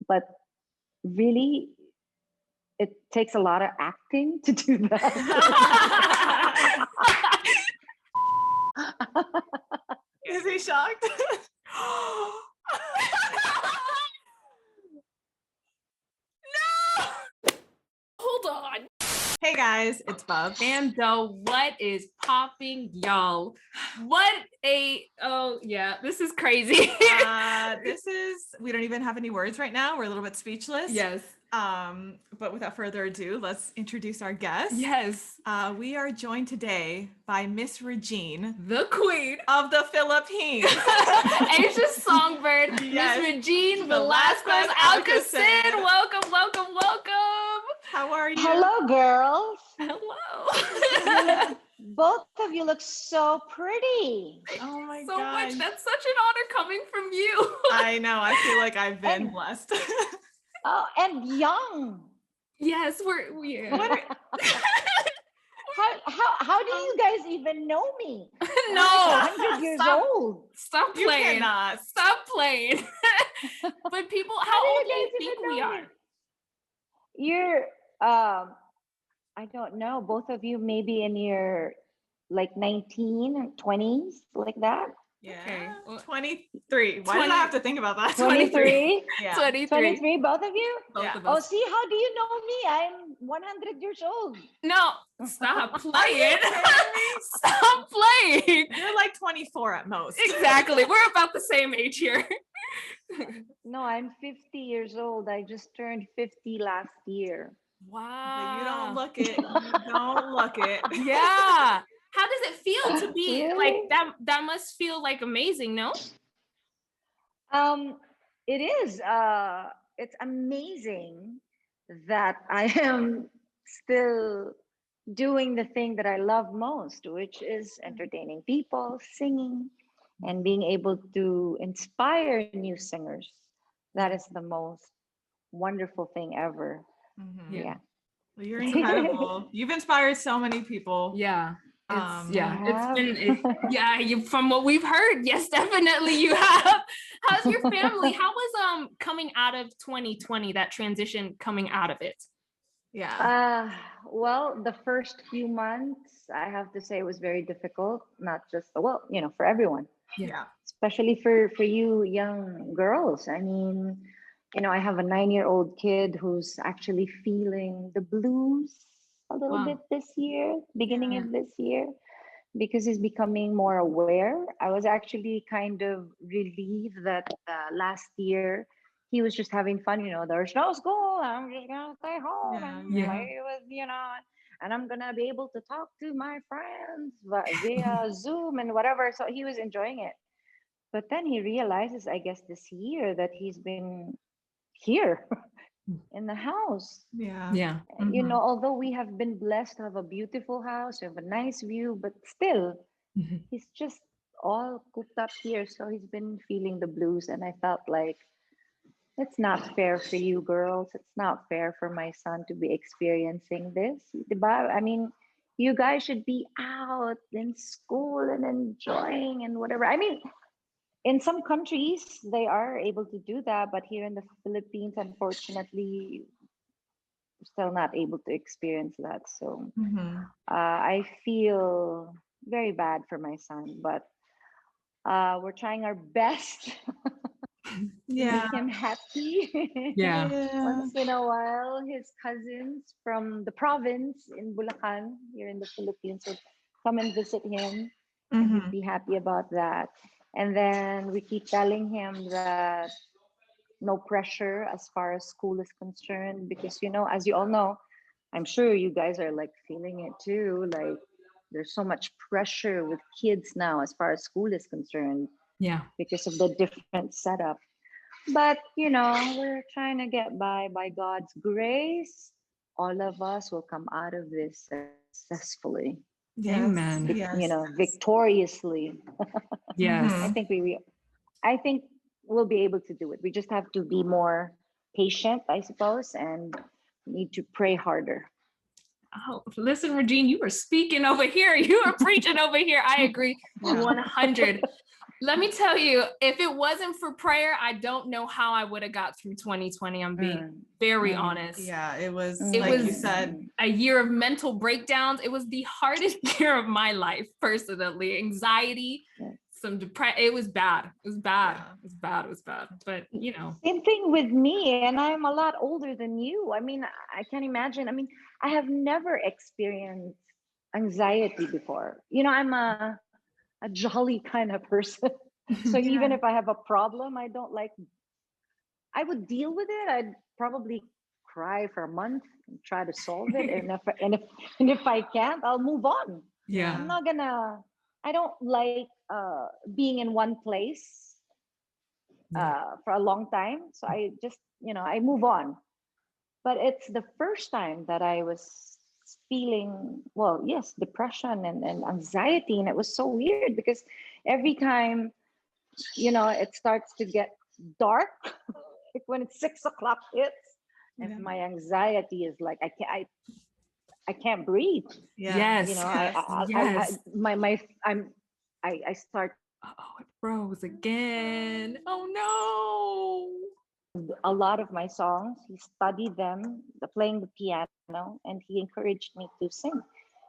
but really, it takes a lot of acting to do that. Is he shocked? No! Hold on. Hey guys, it's Bubs. And what is popping, y'all? This is crazy. We don't even have any words right now. We're a little bit speechless. Yes. But without further ado, let's introduce our guest. Yes. We are joined today by Miss Regine, the queen of the Philippines. Asian songbird, Yes. Miss Regine Velasquez Alcacid. Welcome. How are you? Hello, girls. Hello. Both of you look so pretty. Oh my so God. much. That's such an honor coming from you. I know. I feel like I've been blessed. Oh, and young. Yes, we're How do you guys even know me? No, I'm 100 years old. Stop You playing. cannot. Stop playing. But people, how old do you think we are? You're I don't know, both of you maybe in your like 19 20s, like that. Yeah. Okay. Well, 23. Why did I have to think about that? 23. Yeah. 23, both of you. Both of Oh, us. see, how do you know me? I'm 100 years old. No, stop playing. Stop playing. You're like 24 at most. Exactly. We're about the same age here. No, I'm 50 years old. I just turned 50 last year. Wow. But you don't look it. You don't look it. Yeah. How does it feel to be Really? like that? That must feel like amazing, no? It is. It's amazing that I am still doing the thing that I love most, which is entertaining people, singing, and being able to inspire new singers. That is the most wonderful thing ever. Mhm. Yeah. Well, you're incredible. You've inspired so many people. Yeah. Yeah. From what we've heard, yes, definitely you have. How's your family? How was coming out of 2020, that transition coming out of it? Yeah. Well, the first few months, I have to say, was very difficult. Not just for everyone, Yeah. especially for you young girls. I mean, I have a 9-year-old kid who's actually feeling the blues a little bit this year, beginning of this year, because he's becoming more aware. I was actually kind of relieved that last year he was just having fun. There's no school. I'm just gonna stay home and play with, and I'm gonna be able to talk to my friends via Zoom and whatever. So he was enjoying it. But then he realizes, I guess, this year that he's been here in the house. Yeah. Although we have been blessed to have a beautiful house, we have a nice view, but still, he's just all cooped up here. So he's been feeling the blues, and I felt like it's not fair for you girls. It's not fair for my son to be experiencing this. Diba? I mean, you guys should be out in school and enjoying and whatever. I mean, in some countries, they are able to do that, but here in the Philippines, unfortunately, we're still not able to experience that. So I feel very bad for my son, but we're trying our best to make him happy. Once in a while, his cousins from the province in Bulacan, here in the Philippines, would come and visit him, and he'd be happy about that. And then we keep telling him that no pressure as far as school is concerned, because as you all know, I'm sure you guys are like feeling it too, like there's so much pressure with kids now as far as school is concerned, because of the different setup. But we're trying to get by God's grace. All of us will come out of this successfully. Amen. Victoriously. Yes. I think we'll be able to do it. We just have to be more patient, I suppose, and need to pray harder. Oh, listen, Regine, you were speaking over here. You were preaching over here. I agree 100. Let me tell you, if it wasn't for prayer, I don't know how I would have got through 2020. I'm being very honest. Yeah, it was It like was you said, a year of mental breakdowns. It was the hardest year of my life, personally. Anxiety, some depression. It was bad. It was bad. Yeah. It was bad. It was bad. But you know. Same thing with me, and I'm a lot older than you. I mean, I can't imagine. I mean, I have never experienced anxiety before. You know, I'm a jolly kind of person. So even if I have a problem, I would deal with it. I'd probably cry for a month and try to solve it. And if I can't, I'll move on. Yeah. I'm not gonna, I don't like being in one place for a long time. So I just, I move on. But it's the first time that I was feeling, well, yes, depression and anxiety. And it was so weird because every time, it starts to get dark, like when it's 6 o'clock hits, and my anxiety is like, I can't breathe. Yes. I start. Oh, it froze again. Oh no. A lot of my songs, he studied them, playing the piano, and he encouraged me to sing.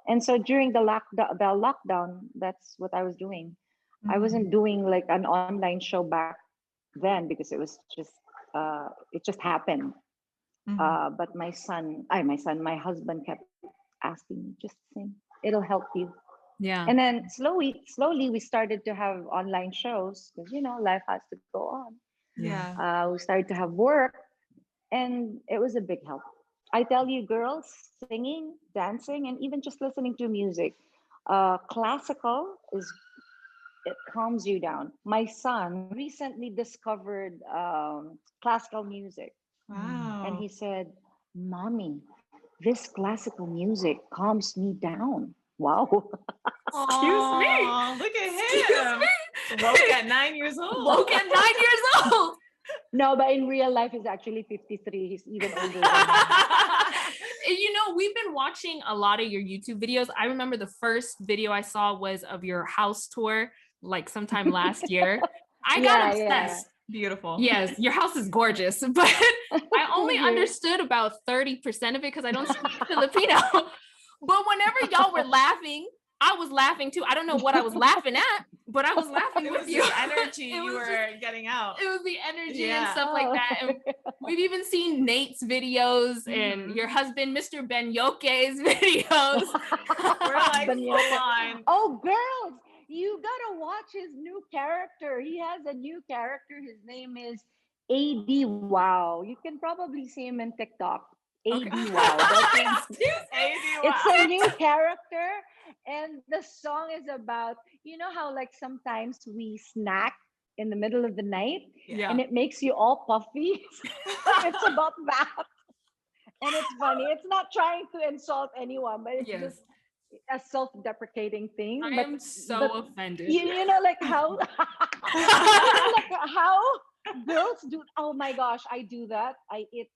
And so during the lockdown, that's what I was doing. I wasn't doing like an online show back then because it was just it just happened. But my husband kept asking me, just sing, it'll help you. Yeah. And then slowly we started to have online shows because life has to go on. Yeah. We started to have work, and it was a big help. I tell you, girls, singing, dancing, and even just listening to music, classical it calms you down. My son recently discovered classical music. Wow. And he said, Mommy, this classical music calms me down. Wow. Excuse me. Look at him. Woke at 9 years old. Woke at 9 years old. No, but in real life, he's actually 53. He's even older than me. We've been watching a lot of your YouTube videos. I remember the first video I saw was of your house tour, like sometime last year. I got obsessed. Yeah. Beautiful. Yes, your house is gorgeous, but I only understood about 30% of it because I don't speak Filipino. But whenever y'all were laughing, I was laughing too. I don't know what I was laughing at, but I was laughing with you. The energy you were getting out. It was the energy and stuff like that. And we've even seen Nate's videos and your husband, Mr. Ben Yoke's videos. We're like full on. Oh, girls, you gotta watch his new character. He has a new character. His name is AD Wow. You can probably see him in TikTok. AD Wow. It's a new character. And the song is about, how like sometimes we snack in the middle of the night and it makes you all puffy. It's about that. And it's funny. It's not trying to insult anyone, but it's just a self-deprecating thing. I am so offended. Like how how girls do. Oh my gosh, I do that. I eat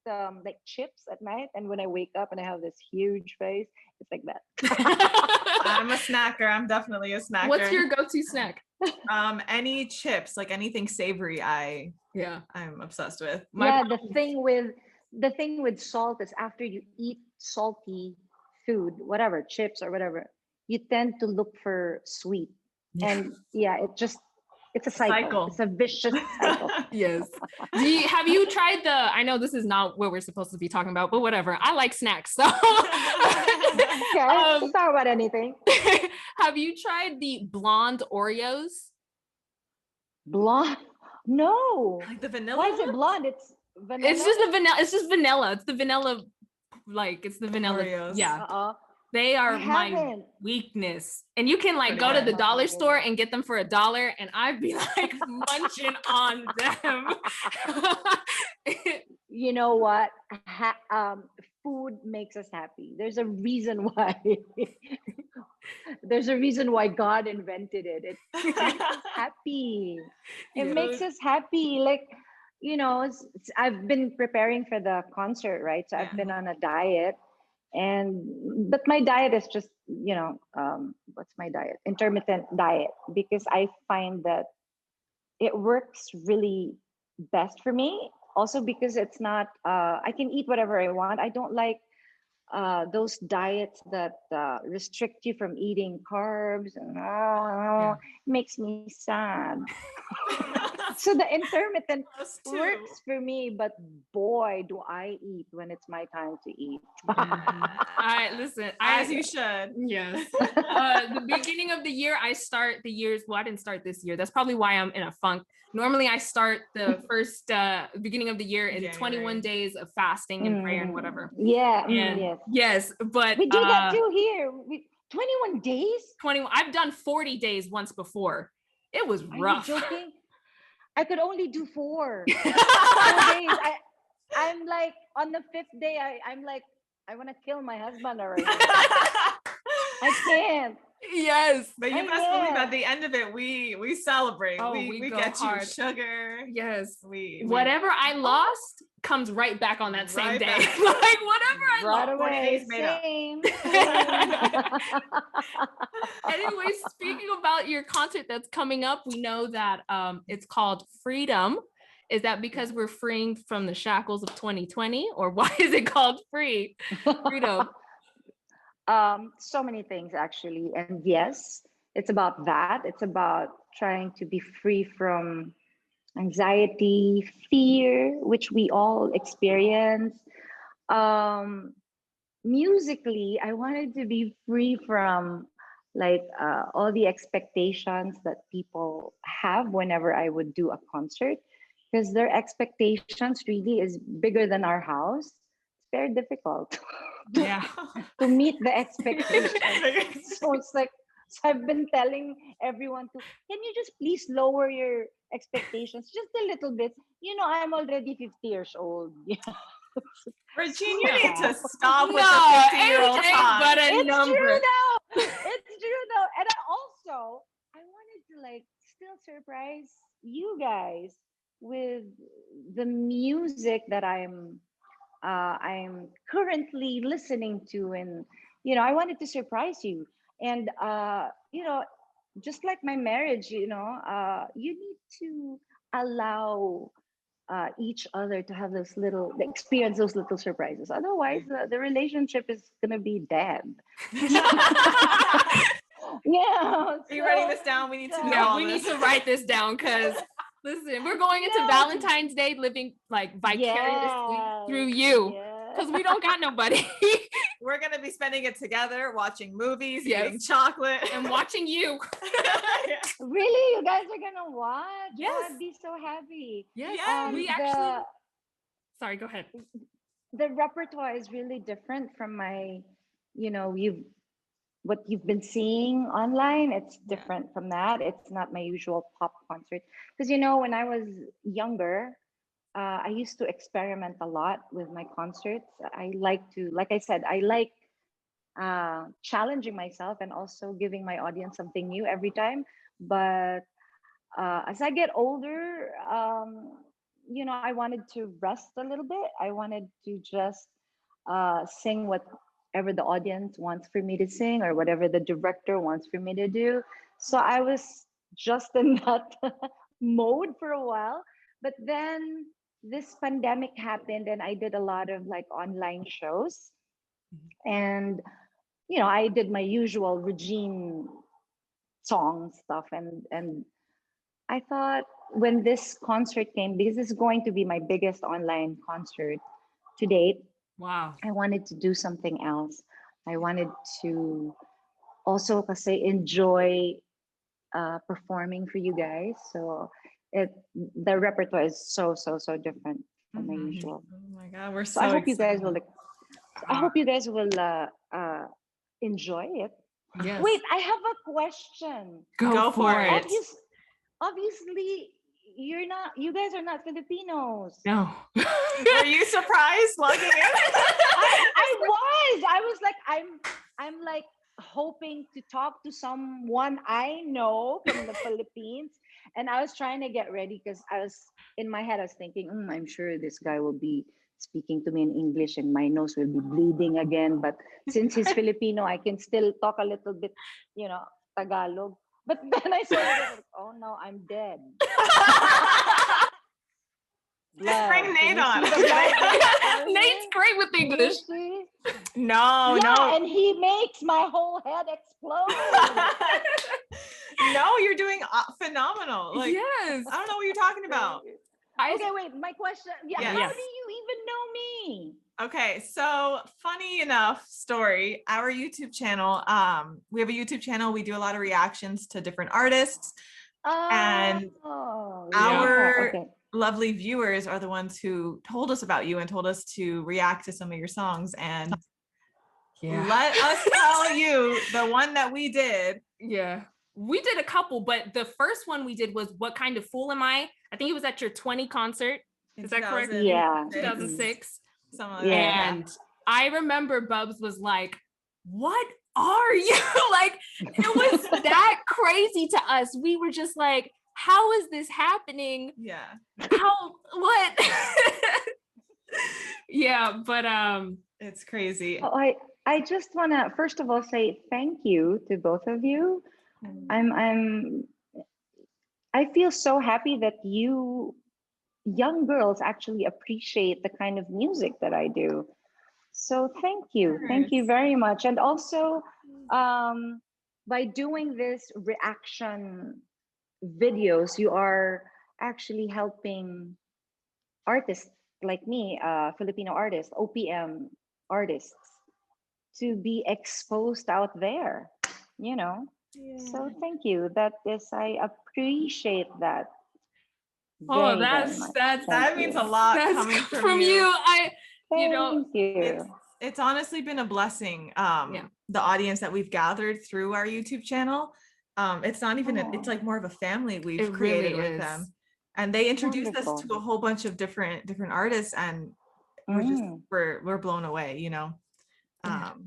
like chips at night, and when I wake up and I have this huge face, it's like that. I'm a snacker. I'm definitely a snacker. What's your go-to snack? Any chips, like anything savory, I'm obsessed with. The thing with salt is after you eat salty food, whatever, chips or whatever, you tend to look for sweet. And it's a cycle. It's a vicious cycle. Yes. Have you tried I know this is not what we're supposed to be talking about, but whatever. I like snacks. So let's talk about anything. Have you tried the blonde Oreos? Blonde? No. Like the vanilla? Why is it blonde? It's vanilla. It's just the vanilla. It's just vanilla. It's the vanilla. It's the vanilla. Oreos. Yeah. They are my weakness. And you can go to the dollar store and get them for $1 and I'd be like munching on them. You know what? Food makes us happy. There's a reason why. There's a reason why God invented it. It makes us happy. It makes us happy. Like, I've been preparing for the concert, right? So I've been on a diet But my diet is just, what's my diet? Intermittent diet, because I find that it works really best for me. Also because it's not, I can eat whatever I want. I don't like those diets that restrict you from eating carbs, and makes me sad. So the intermittent Us too. works for me, but boy, do I eat when it's my time to eat. I listen. As you should. Yes. The beginning of the year, I start the years. Well, I didn't start this year. That's probably why I'm in a funk. Normally, I start the first beginning of the year in January. 21 days of fasting and prayer and whatever. Yeah, And yes, but we do that too here. 21 days? 21. I've done 40 days once before. It was rough. Are you joking? I could only do 4. 4 days. I'm like, on the 5th day, I'm like, I want to kill my husband already. I can't. Yes. But you best believe at the end of it, we celebrate. Oh, we go get hard. you sugar. Yes. We whatever I lost comes right back on that same Right day. back. Like whatever I Right lost. 40 away. days made up. Same. Anyway, speaking about your concert that's coming up, we know that it's called Freedom. Is that because we're freeing from the shackles of 2020, or why is it called Freedom? So many things actually, and yes, it's about that. It's about trying to be free from anxiety, fear, which we all experience. Musically, I wanted to be free from like all the expectations that people have whenever I would do a concert, because their expectations really is bigger than our house. It's very difficult Yeah. to meet the expectations. So it's like, so I've been telling everyone to, can you just please lower your expectations just a little bit? I'm already 50 years old. Regine, you need to stop with No, the 50-year-old anything talk. but a It's number. true though. It's true though. And I wanted to like still surprise you guys with the music that I'm currently listening to, and I wanted to surprise you. And just like my marriage, you need to allow each other to have experience those little surprises. Otherwise, the relationship is gonna be dead. Yeah. Are you writing this down? We need to know Yeah, all we need this. to write this down because listen, we're going into Valentine's Day living like vicariously through you because we don't got nobody. We're going to be spending it together, watching movies, Yes. eating chocolate. And watching you. Really, you guys are gonna watch? Yes. Oh, I'd be so happy. Yes. We actually. Sorry, go ahead. The repertoire is really different from my, what you've been seeing online. It's different from that. It's not my usual pop concert. Because when I was younger, I used to experiment a lot with my concerts. I like to, like I said, I like challenging myself and also giving my audience something new every time. But as I get older, I wanted to rest a little bit. I wanted to just sing whatever the audience wants for me to sing or whatever the director wants for me to do. So I was just in that mode for a while. But then this pandemic happened and I did a lot of like online shows. And, I did my usual Regine song stuff. And I thought when this concert came, because this is going to be my biggest online concert to date, Wow. I wanted to do something else. I wanted to also enjoy performing for you guys. So the repertoire is so different from my usual. Oh my God, we're So so I hope excited. you guys will enjoy it. Yes. Wait, I have a question. Go for it. Obviously, you guys are not Filipinos. No. Were you surprised logging in? I was like, I'm like hoping to talk to someone I know from the Philippines. And I was trying to get ready because in my head, I was thinking, I'm sure this guy will be speaking to me in English and my nose will be bleeding again. But since he's Filipino, I can still talk a little bit, Tagalog. But then I saw it, like, oh no, I'm dead. Just bring Nate on. Nate's great with English. No, yeah, no. and he makes my whole head explode. No, you're doing phenomenal. Like, yes. I don't know what you're talking about. Okay, wait, my question. Yeah, Yes. how do you even know me? Okay, so funny enough story, our YouTube channel, we have a YouTube channel. We do a lot of reactions to different artists. And our lovely viewers are the ones who told us about you and told us to react to some of your songs. And let us tell you the one that we did. Yeah. We did a couple, but the first one we did was What Kind of Fool Am I? I think it was at your 20 concert. Is that correct? Yeah. 2006. Something like that. And I remember Bubs was like, what are you? Like, it was that crazy to us. We were just like, how is this happening? Yeah. What? Yeah, but it's crazy. Oh, I just want to first of all say thank you to both of you. I feel so happy that you young girls actually appreciate the kind of music that I do. So thank you. Thank you very much. And also by doing this reaction videos, you are actually helping artists like me, Filipino artists, OPM artists, to be exposed out there, So thank you. I appreciate that. Oh, that means a lot coming from you. Thank you. It's honestly been a blessing. The audience that we've gathered through our YouTube channel. It's not even it's like more of a family we've created with them. And they introduced us to a whole bunch of different artists, and we're blown away,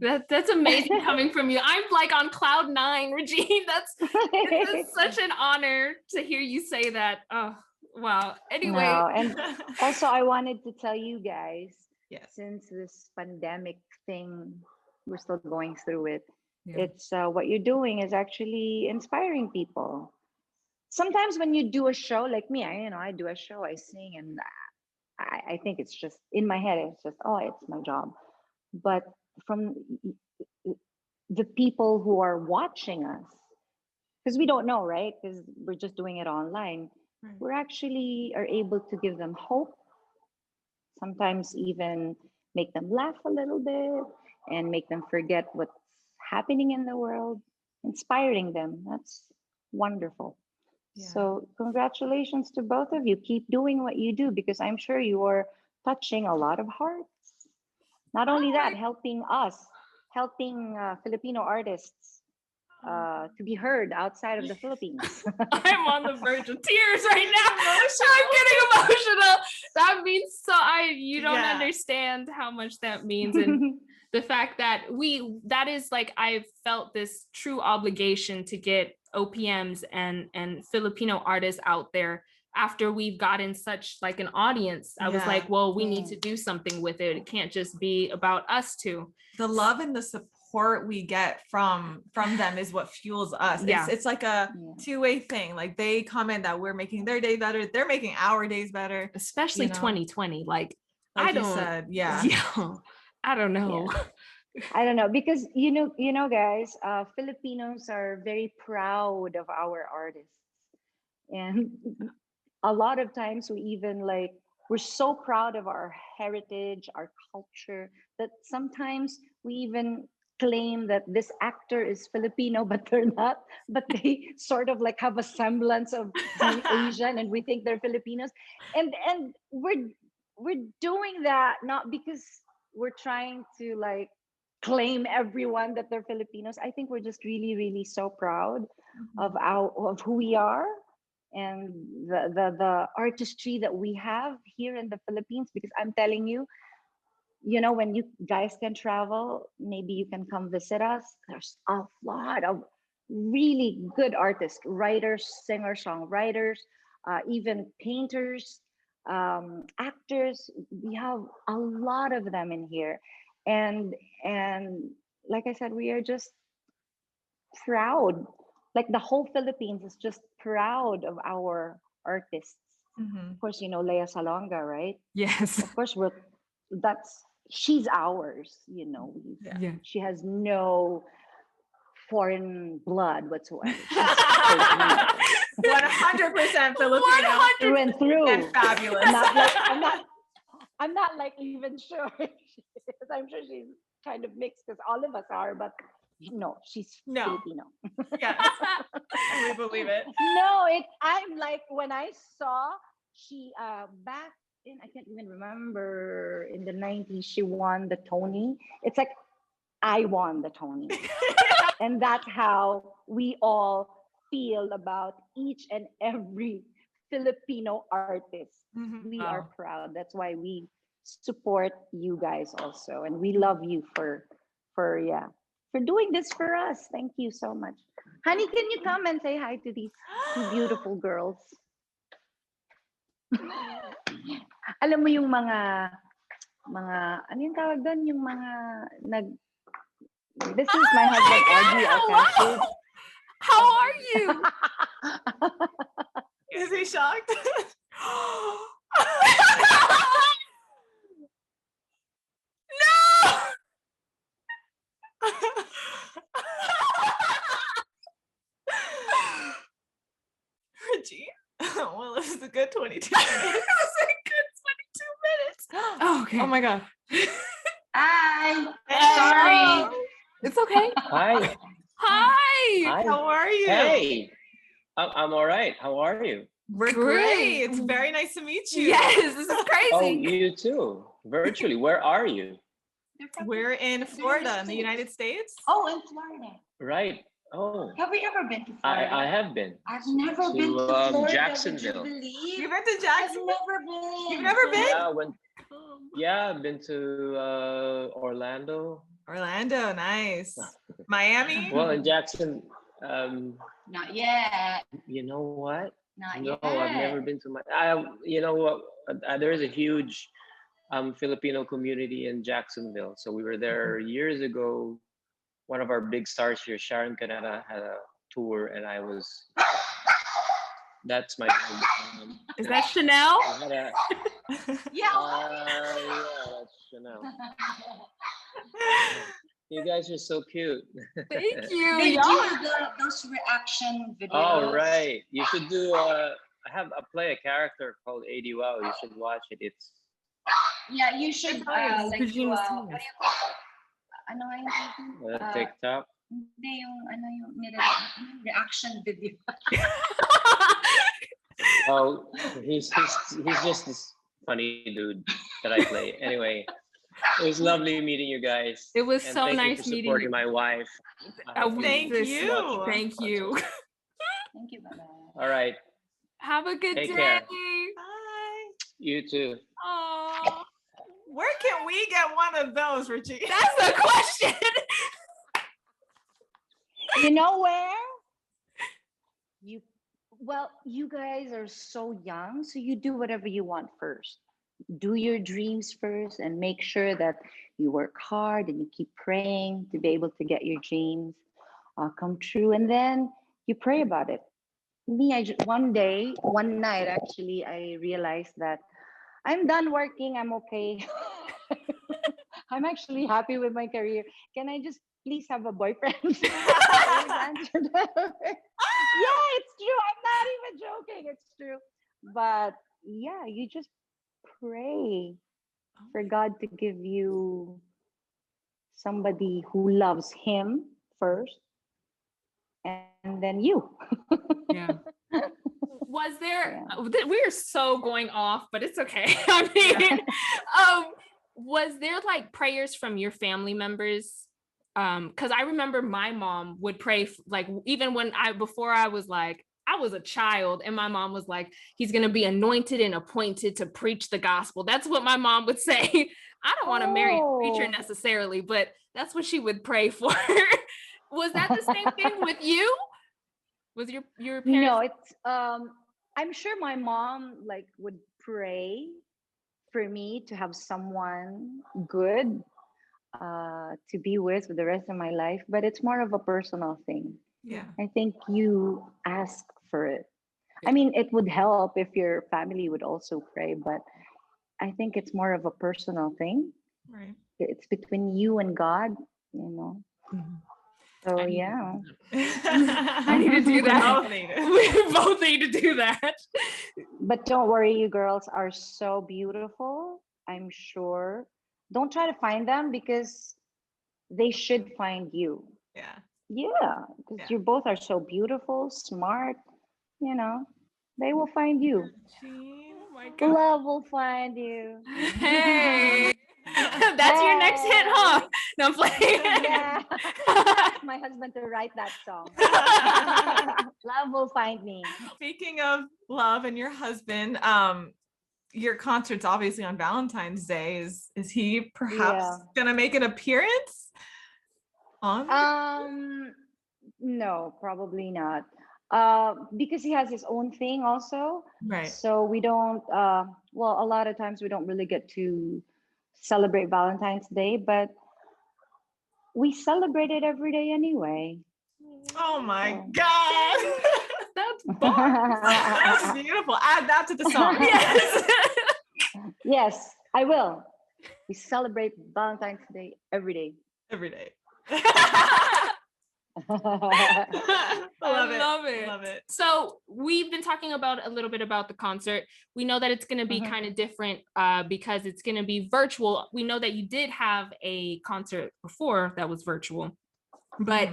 That's amazing coming from you. I'm like on cloud 9, Regine. It's such an honor to hear you say that. Oh, wow. Anyway. No, and also I wanted to tell you guys, since this pandemic thing, we're still going through it. It's what you're doing is actually inspiring people. Sometimes when you do a show like me, I do a show, I sing, and I think it's just in my head, it's just, it's my job. But from the people who are watching us, because we don't know, right? Because we're just doing it online. We're actually are able to give them hope, sometimes even make them laugh a little bit and make them forget what's happening in the world, inspiring them. That's wonderful. So congratulations to both of you. Keep doing what you do, because I'm sure you are touching a lot of hearts. Not only that, helping Filipino artists to be heard outside of the Philippines. I'm on the verge of tears right now. I'm getting emotional. That means you don't understand how much that means. And the fact that that is like, I've felt this true obligation to get OPMs and Filipino artists out there after we've gotten such like an audience. I was like, well, we need to do something with it. It can't just be about us two. The love and the support we get from them is what fuels us. It's like a two-way thing. Like, they comment that we're making their day better, they're making our days better, especially 2020. Like I don't know. I don't know, because you know guys, Filipinos are very proud of our artists, and a lot of times we even we're so proud of our heritage, our culture, that sometimes we even claim that this actor is Filipino, but they're not, but they sort of like have a semblance of being Asian, and we think they're Filipinos. And we're doing that not because we're trying to claim everyone that they're Filipinos. I think we're just really, really so proud of who we are, and the artistry that we have here in the Philippines. Because I'm telling you, when you guys can travel, maybe you can come visit us. There's a lot of really good artists, writers, singer, songwriters, even painters, actors. We have a lot of them in here, and like I said, we are just proud. Like the whole Philippines is just proud of our artists. Of course, you know Lea Salonga, right? Yes. Of course, she's ours. You know, Yeah. she has no foreign blood whatsoever. She's 100% Filipino. through and through. And fabulous. I'm not like even sure. I'm sure she's kind of mixed because all of us are, but no, she's Filipino. Yeah, we believe it. No, I'm like when I saw she back in, I can't even remember, in the 90s she won the Tony. It's like I won the Tony. And that's how we all feel about each and every Filipino artist. We are proud. That's why we support you guys also, and we love you for doing this for us. Thank you so much. Honey, can you come and say hi to these two beautiful girls? Alam mo yung mga ano yung tawag doon, yung mga this is my husband Ogie, our cashier. How are you? Is he shocked? Regine, well, it was a good 22 minutes. It was a good 22 minutes. Oh, okay. Oh my God. Hi. Hey. Sorry. It's okay. Hi. Hi. Hi. How are you? Hey. I'm all right. How are you? We're Great. great. It's very nice to meet you. Yes, this is crazy. Oh, you too. Virtually. Where are you? We're in Florida, in the United States. Oh, in Florida. Right. Oh, Have we ever been to Florida? I have been. I've never to, been to Florida. Jacksonville. Would you believe? You've been to I've Jackson? never been. You've never been? Yeah, I've been to Orlando. Orlando, nice. Miami? Well, in Jackson, Not yet. you know what? Not No, yet. I've never been to you know what? There is a huge Filipino community in Jacksonville. So we were there years ago. One of our big stars here, Sharon Canada, had a tour, and I was. That's my. Is that Chanel? I had a, Yeah. yeah, that's Chanel. You guys are so cute. Thank you. They Y'all are do those reaction videos. Oh, right. You should do. I play a character called AD Wow. You should watch it. It's. Yeah, you should like do, Regine was what do you call it? Ano nga yung TikTok. Hindi yung ano yung reaction video. Oh, he's just this funny dude that I play. Anyway, it was lovely meeting you guys. It was And so thank nice you for meeting supporting you. my wife. Thank you. Thank you. Thank you, bye-bye. All right. Have a good Take day. care. Bye. You too. Aw. Where can we get one of those, Regine? That's the question. You know where? You guys are so young, so you do whatever you want first. Do your dreams first and make sure that you work hard and you keep praying to be able to get your dreams come true. And then you pray about it. One night, actually, I realized that I'm done working. I'm okay. I'm actually happy with my career. Can I just please have a boyfriend? Yeah, it's true. I'm not even joking. It's true. But yeah, you just pray for God to give you somebody who loves Him first, and then you. Yeah. Was there, we're so going off, but it's okay. I mean, was there like prayers from your family members? Because I remember my mom would pray, like, even before I was like, I was a child, and my mom was like, he's going to be anointed and appointed to preach the gospel. That's what my mom would say. I don't want to marry a preacher necessarily, but that's what she would pray for. Was that the same thing with you? Was your parents? No, it's I'm sure my mom like would pray for me to have someone good to be with for the rest of my life, but it's more of a personal thing. Yeah. I think you ask for it. I mean, it would help if your family would also pray, but I think it's more of a personal thing. Right. It's between you and God, you know. So I need to yeah. do that. I need to do that. Both need it. We both need to do that. But don't worry, you girls are so beautiful, I'm sure. Don't try to find them because they should find you. Yeah. Yeah, because Yeah. you both are so beautiful, smart, you know. They will find you. Oh my God. Love will find you. Hey. That's your next hit, huh? No, I'm playing. Yeah. Ask my husband to write that song. Love will find me. Speaking of love and your husband, your concert's obviously on Valentine's Day. Is he perhaps gonna make an appearance on? No, probably not. Because he has his own thing also. Right. So we don't well, a lot of times we don't really get to celebrate Valentine's Day, but we celebrate it every day anyway. Oh my So. God. That's bars. That's beautiful. Add that to the song. Yes. Yes, I will. We celebrate Valentine's Day every day. Every day. I Love it. love it. Love it. So we've been talking about a little bit about the concert. We know that it's going to be kind of different because it's going to be virtual. We know that you did have a concert before that was virtual, but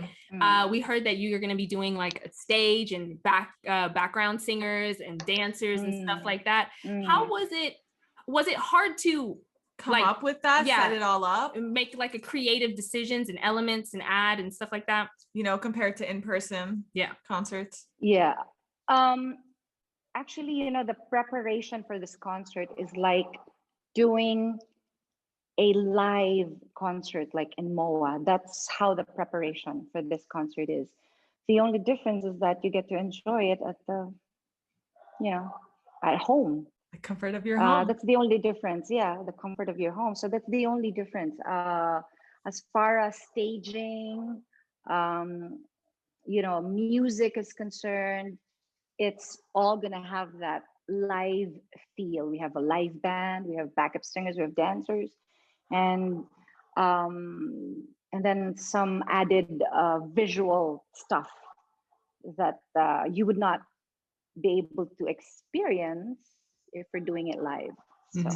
we heard that you're going to be doing like a stage and background singers and dancers and stuff like that. How was it? Was it hard to come up with that, set it all up, and make like a creative decisions and elements and add and stuff like that, you know, compared to in-person concerts? Yeah. Actually, you know, the preparation for this concert is like doing a live concert like in MOA. That's how the preparation for this concert is. The only difference is that you get to enjoy it at the, you know, at home. The comfort of your home. That's the only difference. Yeah, the comfort of your home. So that's the only difference. As far as staging, you know, music is concerned, it's all gonna have that live feel. We have a live band, we have backup singers, we have dancers, and then some added visual stuff that you would not be able to experience if we're doing it live. So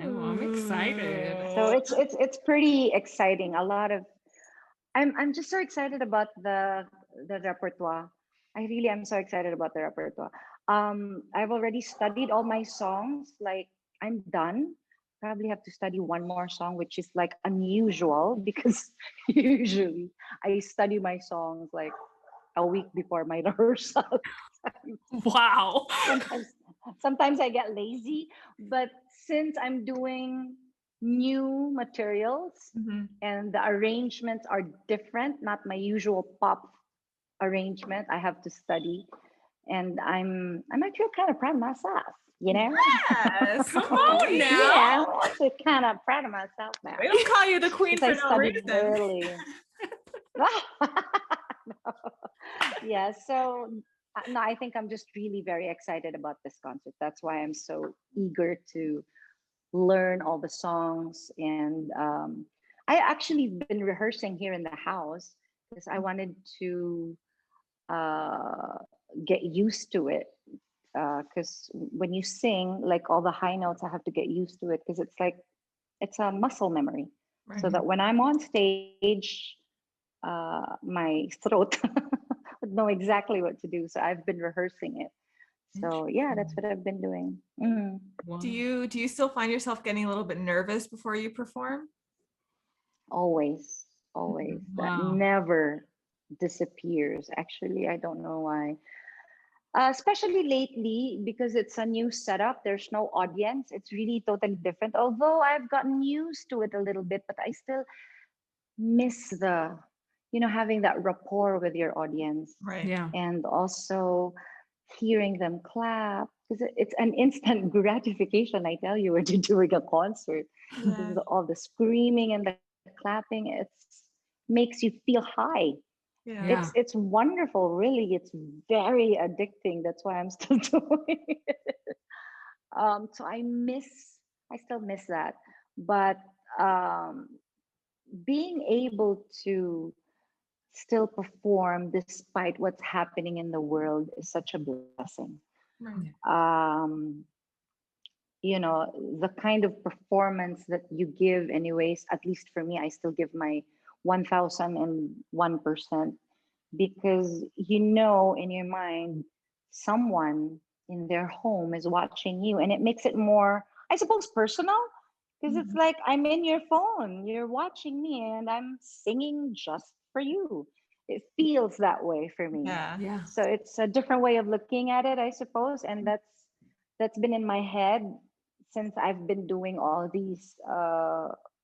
I'm excited. So it's pretty exciting. A lot of I'm just so excited about the repertoire. I really am so excited about the repertoire. I've already studied all my songs. Like I'm done. Probably have to study one more song, which is like unusual because usually I study my songs like a week before my rehearsal. Wow. Sometimes I get lazy, but since I'm doing new materials and the arrangements are different, not my usual pop arrangement, I have to study, and I'm actually kind of proud of myself, you know. Yes, come on now. Yeah, I'm actually kind of proud of myself now. We don't call you the queen for no reason. Early. Yeah, so no, I think I'm just really very excited about this concert. That's why I'm so eager to learn all the songs. And I actually been rehearsing here in the house because I wanted to get used to it. Because when you sing, like all the high notes, I have to get used to it because it's a muscle memory. Right. So that when I'm on stage, my throat would know exactly what to do. So I've been rehearsing it. So yeah, that's what I've been doing. Wow. Do you still find yourself getting a little bit nervous before you perform? Always. Wow. That never disappears. Actually, I don't know why. Especially lately, because it's a new setup. There's no audience. It's really totally different. Although I've gotten used to it a little bit, but I still miss the, you know, having that rapport with your audience. Right. Yeah. And also hearing them clap, because it's an instant gratification. I tell you, when you're doing a concert, Yeah. all the screaming and the clapping, it's makes you feel high. Yeah. It's wonderful, really. It's very addicting. That's why I'm still doing it. So I still miss that. But um, being able to still perform despite what's happening in the world is such a blessing. Right. Um, the kind of performance that you give, anyways, at least for me, I still give my 1001%, because in your mind, someone in their home is watching you, and it makes it more, I suppose, personal, because it's like I'm in your phone, you're watching me, and I'm singing just for you. It feels that way for me. Yeah. So it's a different way of looking at it, I suppose, and that's been in my head since I've been doing all these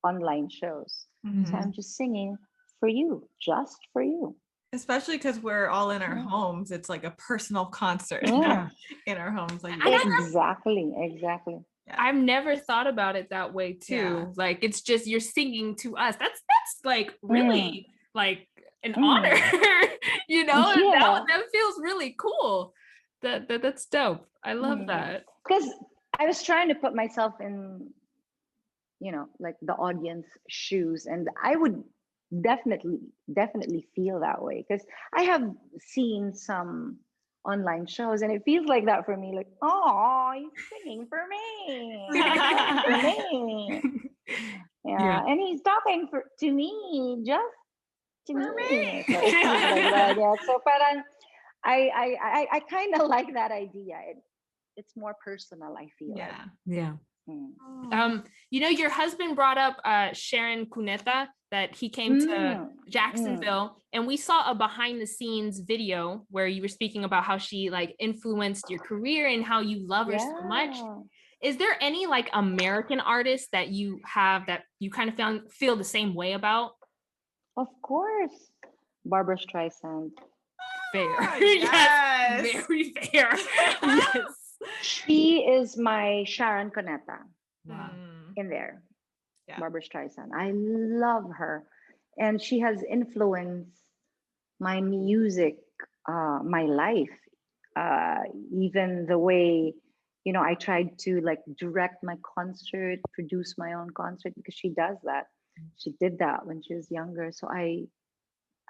online shows. So I'm just singing for you, just for you. Especially because we're all in our Yeah. homes. It's like a personal concert Yeah. in our homes. Like Exactly. I've never thought about it that way too. Yeah. Like it's just you're singing to us. That's like really like an honor, Yeah. that feels really cool. That's dope. I love that. Because I was trying to put myself in, like the audience shoes, and I would definitely feel that way, because I have seen some online shows and it feels like that for me, like, oh, he's singing for me. Just for me. Yeah. And he's talking to me, just to me. So it feels like that. Yeah. So parang I kind of like that idea. It's more personal, I feel like. Yeah. Mm. Your husband brought up Sharon Cuneta, that he came to Jacksonville, and we saw a behind the scenes video where you were speaking about how she like influenced your career and how you love her so much. Is there any like American artist that you have that you kind of feel the same way about? Of course. Barbara Streisand. Fair. Yes. Very fair. Yes. She is my Sharon Cuneta in there. Yeah. Barbara Streisand. I love her. And she has influenced my music, my life, even the way, I tried to like direct my concert, produce my own concert, because she does that. She did that when she was younger. So I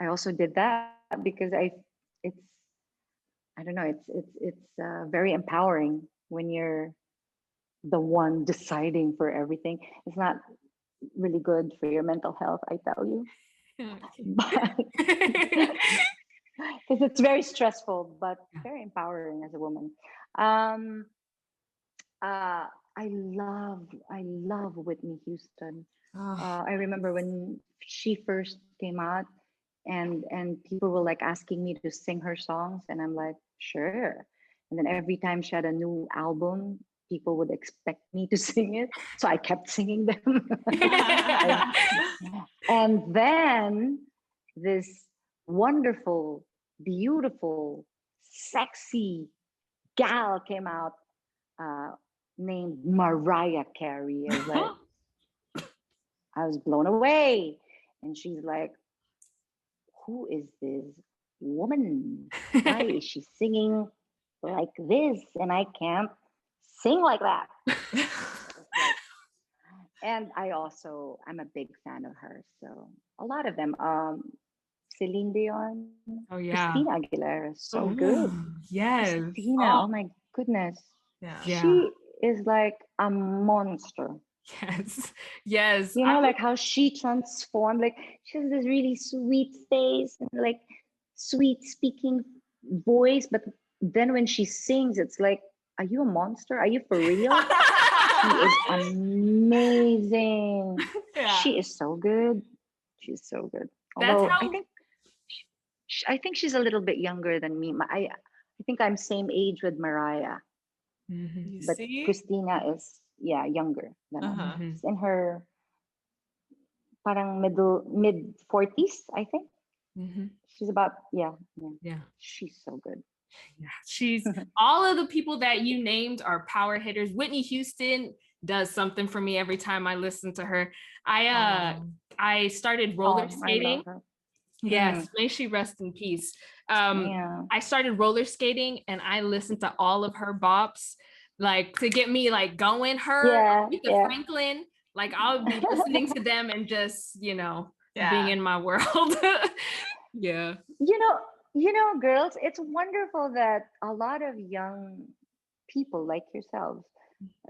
also did that, because it's, I don't know, it's very empowering when you're the one deciding for everything. It's not really good for your mental health, I tell you. But because it's very stressful, but very empowering as a woman. I love Whitney Houston. I remember when she first came out, and people were like asking me to sing her songs, and I'm like, sure. And then every time she had a new album, people would expect me to sing it, so I kept singing them. And then this wonderful, beautiful, sexy gal came out, named Mariah Carey. I was blown away. And she's like, who is this woman? Why is she singing like this? And I can't sing like that. And I'm a big fan of her. So a lot of them. Celine Dion. Oh yeah. Christina Aguilera, so good. Yes. Christina, oh my goodness. Yeah. She is like a monster. Yes. Like how she transformed. Like she has this really sweet face and like sweet speaking voice, but then when she sings, it's like, are you a monster? Are you for real? She is amazing. She is so good. She's so good. Although I think she's a little bit younger than me. I think I'm same age with Mariah. But Christina is younger than me. She's in her parang mid 40s, I think. She's about yeah. She's so good. Yeah, she's all of the people that you named are power hitters. Whitney Houston does something for me every time I listen to her. I started roller skating. Yes, may she rest in peace. I started roller skating and I listened to all of her bops, like to get me like going. Her, Franklin, like I'll be listening to them and just, you know, being in my world. Yeah. You know, girls, it's wonderful that a lot of young people like yourselves,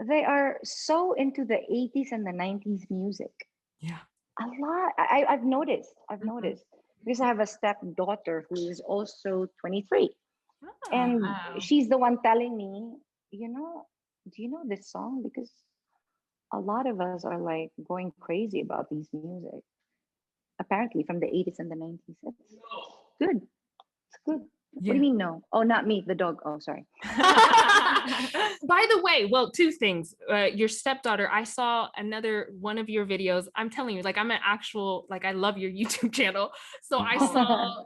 they are so into the 80s and the 90s music. Yeah. A lot. I've noticed. Because I have a stepdaughter who is also 23. And she's the one telling me, you know, do you know this song? Because a lot of us are like going crazy about these music. Apparently from the 80s and the 90s. It's good. It's good. What do you mean no? Oh, not me, the dog. Oh, sorry. By the way, well, two things. Your stepdaughter, I saw another one of your videos. I'm telling you, like I'm an actual, like I love your YouTube channel. So I saw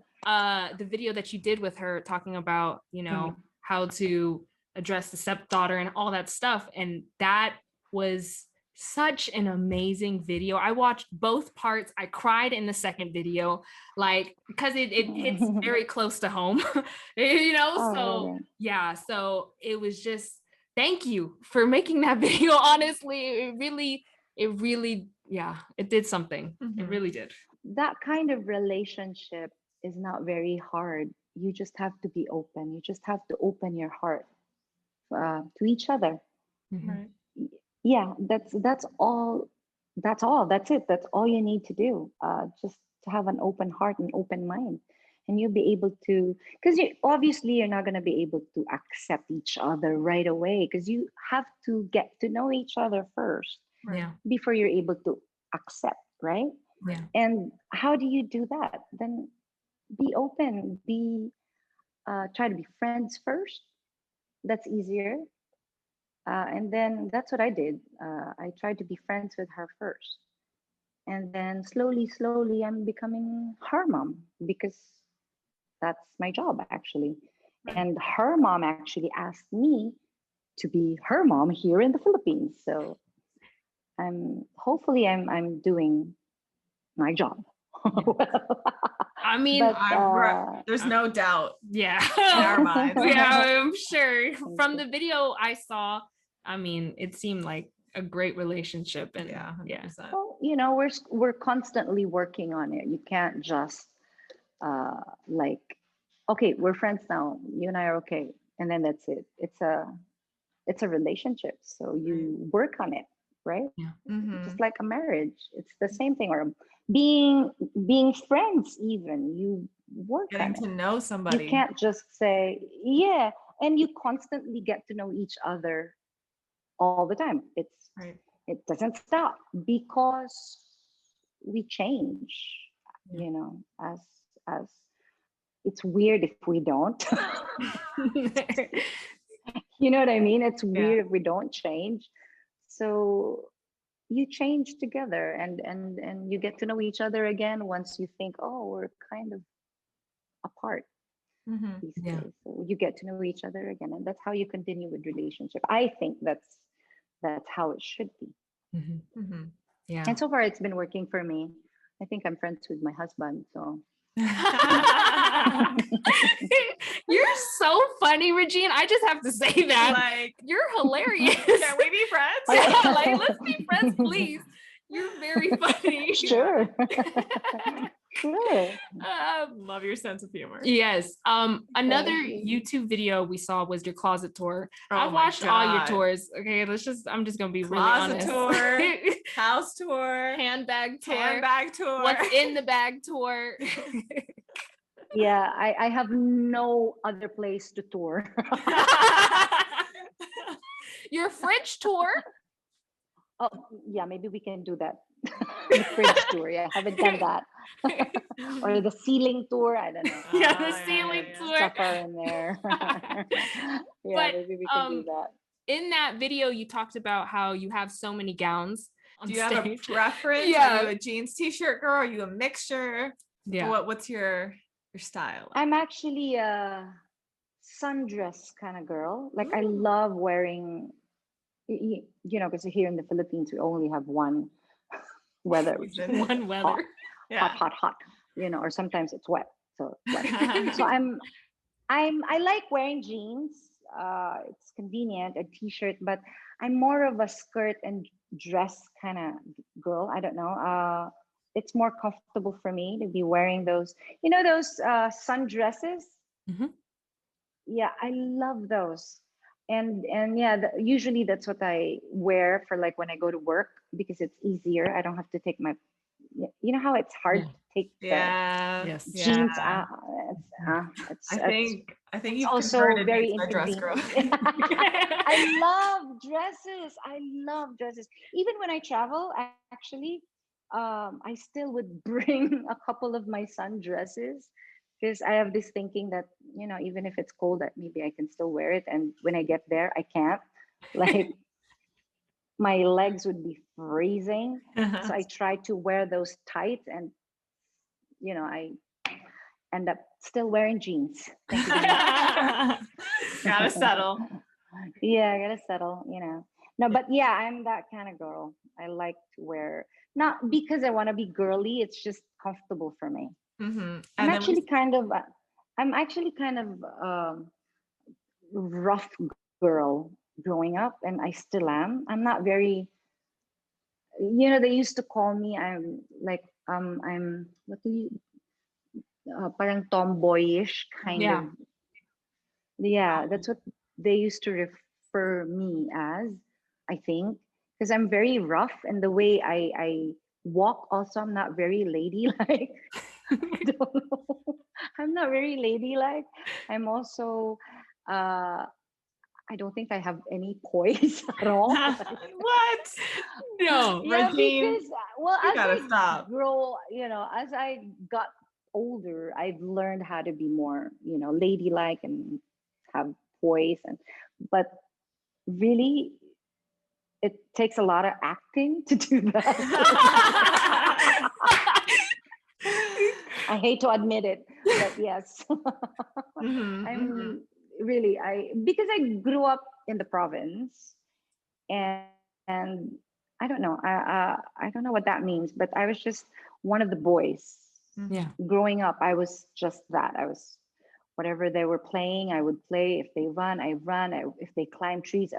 the video that you did with her talking about, you know, how to address the stepdaughter and all that stuff. And that was such an amazing video. I watched both parts. I cried in the second video, like because it hits very close to home, you know. So yeah, so it was just thank you for making that video. Honestly, it really, yeah, it did something. It really did. That kind of relationship is not very hard. You just have to be open. You just have to open your heart to each other. Right. Yeah, that's all. That's it. That's all you need to do. Just to have an open heart and open mind, and you'll be able to. Because obviously you're not going to be able to accept each other right away. Because you have to get to know each other first, before you're able to accept, right? Yeah. And how do you do that? Then be open. Try to be friends first. That's easier. And then that's what I did. I tried to be friends with her first. And then slowly, I'm becoming her mom because that's my job actually. And her mom actually asked me to be her mom here in the Philippines. So hopefully I'm doing my job. I mean, there's no doubt. Yeah. In our minds. Yeah, I'm sure. From the video I saw, I mean, it seemed like a great relationship. And yeah. Well, you know, we're constantly working on it. You can't just like, okay, we're friends now. You and I are okay, and then that's it. It's a relationship. So you work on it, right? Yeah. Just like a marriage, it's the same thing. Or being friends, even you work getting on to it. know somebody. You can't just say and you constantly get to know each other all the time. It doesn't stop because we change. You know, as it's weird if we don't. You know what I mean? It's weird if we don't change. So you change together and you get to know each other again once you think, oh, we're kind of apart these days. So you get to know each other again, and that's how you continue with relationship. I think that's how it should be. Yeah. And so far it's been working for me. I think I'm friends with my husband, so You're so funny, Regine. I just have to say that. Like, you're hilarious. Can we be friends? Yeah, like, let's be friends, please. You're very funny. Sure. Sure. Love your sense of humor. Yes. Another YouTube video we saw was your closet tour. I watched all your tours. Okay, I'm just gonna be closet really honest. Tour, house tour, handbag tour, tour, what's in the bag tour. Yeah, I have no other place to tour. Your fridge tour? Oh, yeah, maybe we can do that. The fridge tour. Yeah, I haven't done that. Or the ceiling tour. I don't know. Yeah, the ceiling tour. Stuff are in there. Yeah, maybe we can do that. In that video, you talked about how you have so many gowns on Do you stage. have a preference? Yeah. Are you a jeans t-shirt girl? Are you a mixture? Yeah. What's your style? I'm actually a sundress kind of girl. Like I love wearing, you know, because here in the Philippines we only have one weather, which is One weather. hot, Yeah. hot, you know, or sometimes it's wet. So it's wet. So I like wearing jeans. It's convenient, a t-shirt, but I'm more of a skirt and dress kind of girl. I don't know. It's more comfortable for me to be wearing those, you know, those sundresses. Mhm. Yeah, I love those. And yeah, usually that's what I wear for like when I go to work because it's easier. I don't have to take my, you know how it's hard Yeah. to take the Yeah. Yes. jeans Yeah. out. It's I think it's you've also converted me very to a dress girl. inconvenient. I love dresses. I love dresses. Even when I travel, actually, I still would bring a couple of my sundresses because I have this thinking that, you know, even if it's cold, that maybe I can still wear it. And when I get there, I can't. Like my legs would be freezing. So I try to wear those tights, and you know, I end up still wearing jeans. Thank you very much. Gotta settle. Yeah, I gotta settle, you know. No, but yeah, I'm that kind of girl. I like to wear, not because I want to be girly, it's just comfortable for me. Hmm. I'm And then we, actually kind of, I'm actually kind of rough girl growing up, and I still am. I'm not very, you know, they used to call me, I'm like, I'm, what do you, parang tomboyish kind of. Yeah. Yeah, that's what they used to refer me as, I think, because I'm very rough, and the way I walk also, I'm not very ladylike. I don't know. I'm not very ladylike. I'm also uh I don't think I have any poise at all. what? No. Yeah, Regine, because well, you as gotta I stop. grow, you know, as I got older, I've learned how to be more, you know, ladylike and have poise, and but really it takes a lot of acting to do that. I hate to admit it, but yes. Mhm, mhm. I'm really, I because I grew up in the province, and I don't know, I don't know what that means, but I was just one of the boys. Yeah. Growing up, I was just that. I was whatever they were playing, I would play. If they run, I run. If they climb trees,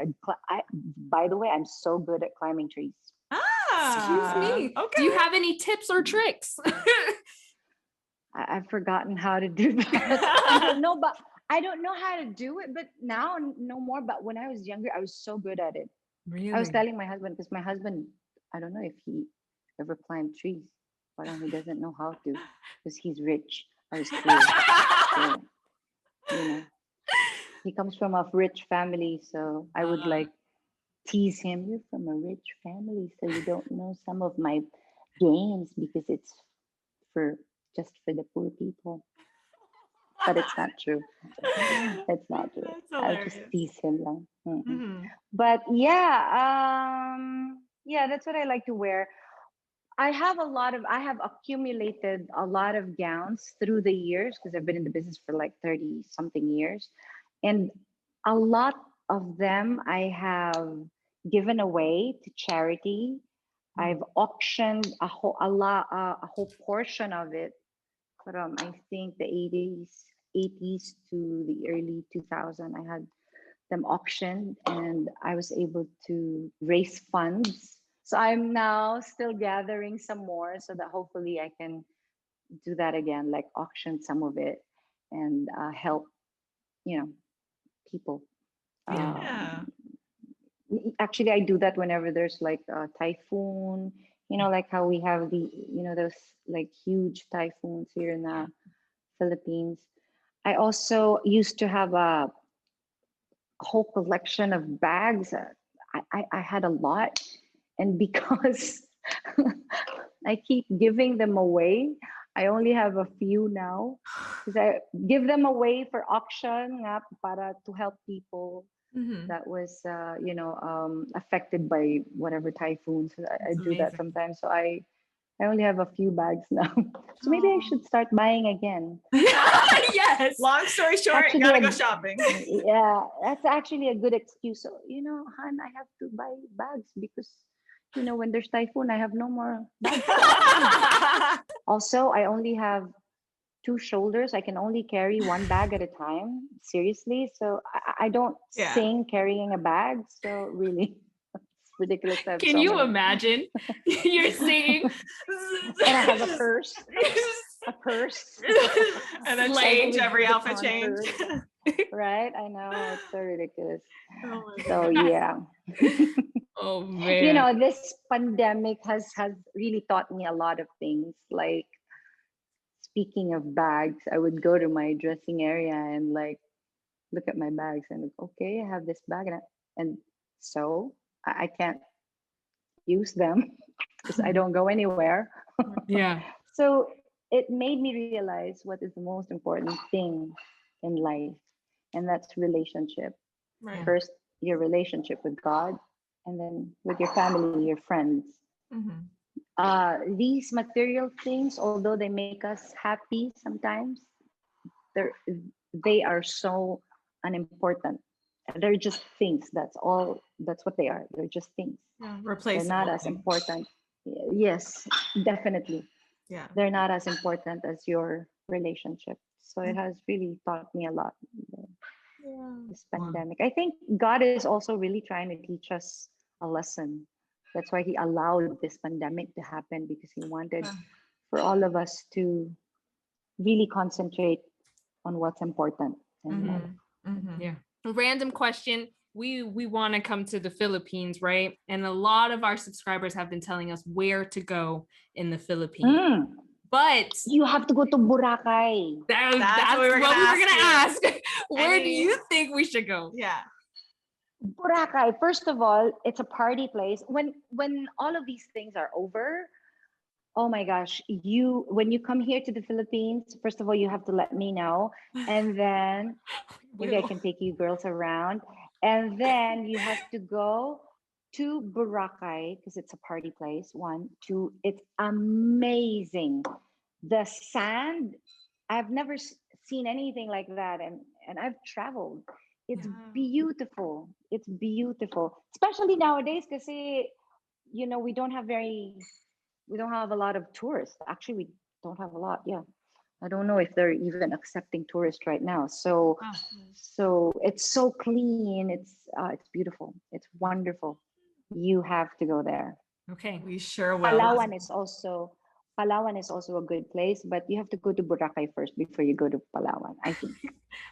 by the way, I'm so good at climbing trees. Excuse me. Okay. Do you have any tips or tricks? I've forgotten how to do that. I don't know, but I don't know how to do it. But now, no more. But when I was younger, I was so good at it. I was Really? telling my husband, because my husband, I don't know if he ever climbed trees, but he doesn't know how to because he's rich. I was poor. So, you know, he comes from a rich family. So I would like tease him. You're from a rich family, so you don't know some of my games because it's for just for the poor people. But it's not true. It's not true. That's I'll just hilarious. tease him lang. Mhm. But yeah, yeah, that's what I like to wear. I have accumulated a lot of gowns through the years because I've been in the business for like 30 something years. And a lot of them I have given away to charity. I've auctioned a whole portion of it from I think the 80s to the early 2000. I had them auctioned, and I was able to raise funds. So I'm now still gathering some more so that hopefully I can do that again, like auction some of it and help, you know, people. Yeah. Actually, I do that whenever there's like a typhoon, you know, like how we have those like huge typhoons here in the Philippines. I also used to have a whole collection of bags. I had a lot, and because I keep giving them away, I only have a few now because I give them away for auction nga, para to help people Mhm. that was affected by whatever typhoon. So I That's do that amazing. sometimes. So I I only have a few bags now. So maybe I should start buying again. Yes. Long story short, Actually, gotta go shopping. Yeah, that's actually a good excuse. So, hon, I have to buy bags because, when there's typhoon, I have no more bags. Also, I only have 2 shoulders. I can only carry 1 bag at a time. Seriously. So I don't sing carrying a bag. So really, it's ridiculous to have Can so you many. imagine? You're singing. And I have a purse. A purse. And then Slay change with every the outfit change. Right? I know. It's so ridiculous. Oh my So goodness. yeah. Oh man. This pandemic has really taught me a lot of things. Like, speaking of bags, I would go to my dressing area and like look at my bags and okay, I have this bag and so I can't use them because I don't go anywhere. Yeah. So it made me realize what is the most important thing in life, and that's relationship. Right. First, your relationship with God, and then with your family, your friends. These material things, although they make us happy sometimes, they're they are so unimportant. They're just things. That's all. That's what they are. They're just things. Yeah, They're replaceable. not as important. Yes, definitely. Yeah. They're not as important as your relationship. So it has really taught me a lot. This pandemic. I think God is also really trying to teach us a lesson. That's why He allowed this pandemic to happen, because He wanted for all of us to really concentrate on what's important in life. Yeah. A random question. We want to come to the Philippines, right? And a lot of our subscribers have been telling us where to go in the Philippines. But you have to go to Boracay. That's what we were gonna ask. Where do you think we should go? Yeah. Boracay, first of all, it's a party place. When all of these things are over, oh my gosh, when you come here to the Philippines, first of all, you have to let me know. And then maybe I can take you girls around. And then you have to go to Boracay because it's a party place. 1, 2, it's amazing. The sand, I've never seen anything like that. And I've traveled. It's beautiful. It's beautiful. Especially nowadays because, we don't have a lot of tourists. Actually, we don't have a lot. Yeah. I don't know if they're even accepting tourists right now. So it's so clean. It's beautiful. It's wonderful. You have to go there. Okay. We sure will. Palawan is also a good place, but you have to go to Boracay first before you go to Palawan, I think.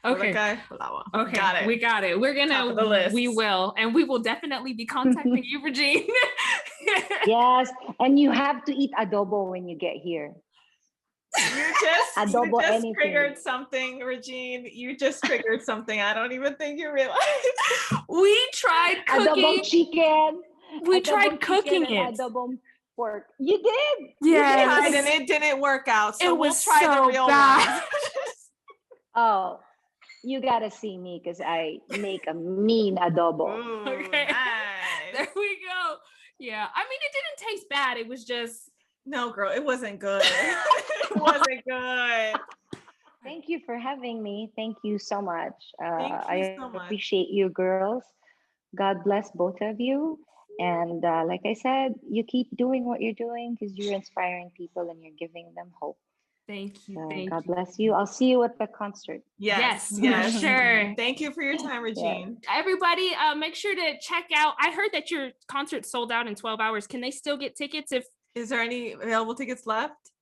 Okay. Palawan. Okay. Got it. We got it. We're gonna we will, and we will definitely be contacting you, Regine. Yes, and you have to eat adobo when you get here. You just anything. triggered something, Regine. You just triggered something. I don't even think you realize. We tried cooking. Adobo chicken. We tried cooking it. Adobo pork. You did. Yeah, and it didn't work out. So it was we'll try so the real bad. one. Oh, you gotta see me because I make a mean adobo. Ooh, Okay. nice. There we go. Yeah, I mean, it didn't taste bad. It was just no, girl, it wasn't good. It wasn't good. Thank you for having me. Thank you so much. Thank you so much. Appreciate you girls. God bless both of you. And like I said, you keep doing what you're doing because you're inspiring people and you're giving them hope. Thank you. So Thank God you. bless you. I'll see you at the concert. Yes, for sure. Thank you for your time, Regine. Everybody, make sure to check out. I heard that your concert sold out in 12 hours. Can they still get tickets? Is there any available tickets left?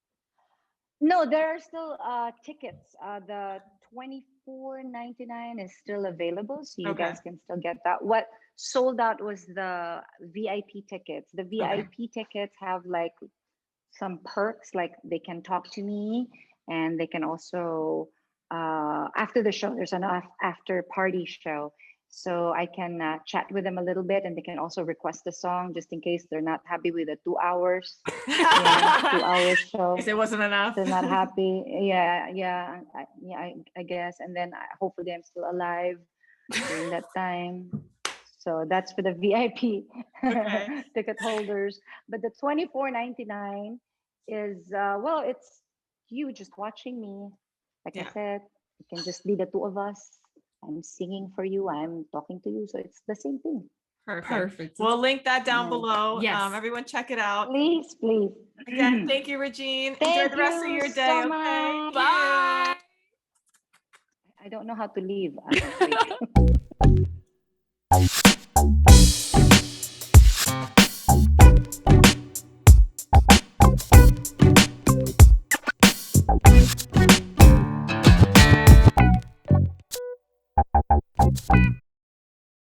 No, there are still tickets. The $24.99 is still available, so you guys can still get that. What sold out was the VIP tickets. The VIP tickets have like some perks, like they can talk to me, and they can also after the show, there's an after party show. So I can chat with them a little bit, and they can also request a song just in case they're not happy with the 2 hours. 2 hours show. It wasn't enough. They're not happy. I guess. And then hopefully I'm still alive during that time. So that's for the VIP ticket holders. But the $24.99 is well, it's you just watching me. Like I Yeah. said, it can just be the two of us. I'm singing for you. I'm talking to you. So it's the same thing. Perfect. We'll link that down Yeah. below. Yes. Everyone check it out. Please, please. Again, thank you, Regine. Enjoy Thank the rest of you your so day. Okay. much. Bye. I don't know how to leave. Wait.